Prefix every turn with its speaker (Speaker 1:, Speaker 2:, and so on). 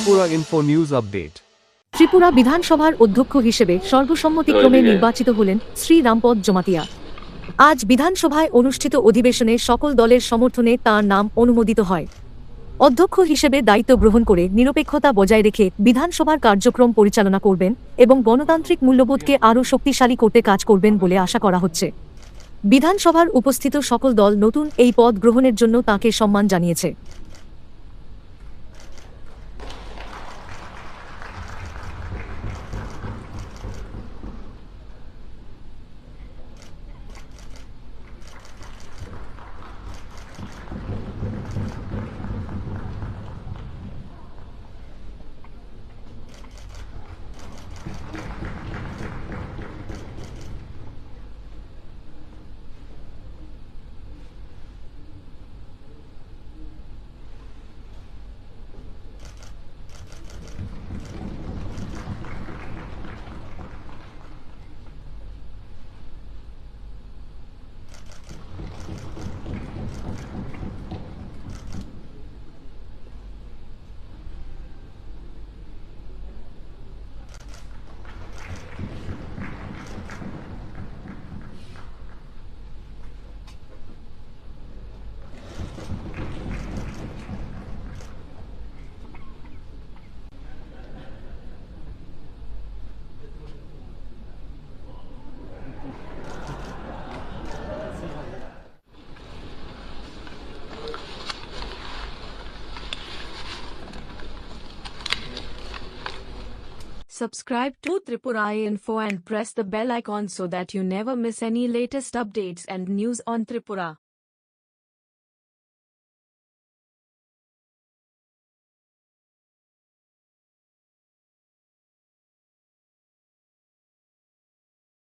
Speaker 1: Tripura Info News Update.
Speaker 2: Tripura বিধানসভার অধ্যক্ষ হিসেবে সর্বসম্মতিক্রমে নির্বাচিত হলেন শ্রী রামপদ জমাতিয়া। আজ বিধানসভায় অনুষ্ঠিত অধিবেশনে সকল দলের সমর্থনে তাঁর নাম অনুমোদিত হয়। অধ্যক্ষ হিসেবে দায়িত্ব গ্রহণ করে নিরপেক্ষতা বজায় রেখে বিধানসভার কার্যক্রম পরিচালনা করবেন এবং গণতান্ত্রিক মূল্যবোধকে আরও শক্তিশালী করতে কাজ করবেন বলে আশা করা হচ্ছে। বিধানসভার উপস্থিত সকল দল নতুন এই পদ গ্রহণের জন্য তাঁকে সম্মান জানিয়েছে।
Speaker 3: Subscribe to Tripura Info and press the bell icon so that you never miss any latest updates and news on Tripura.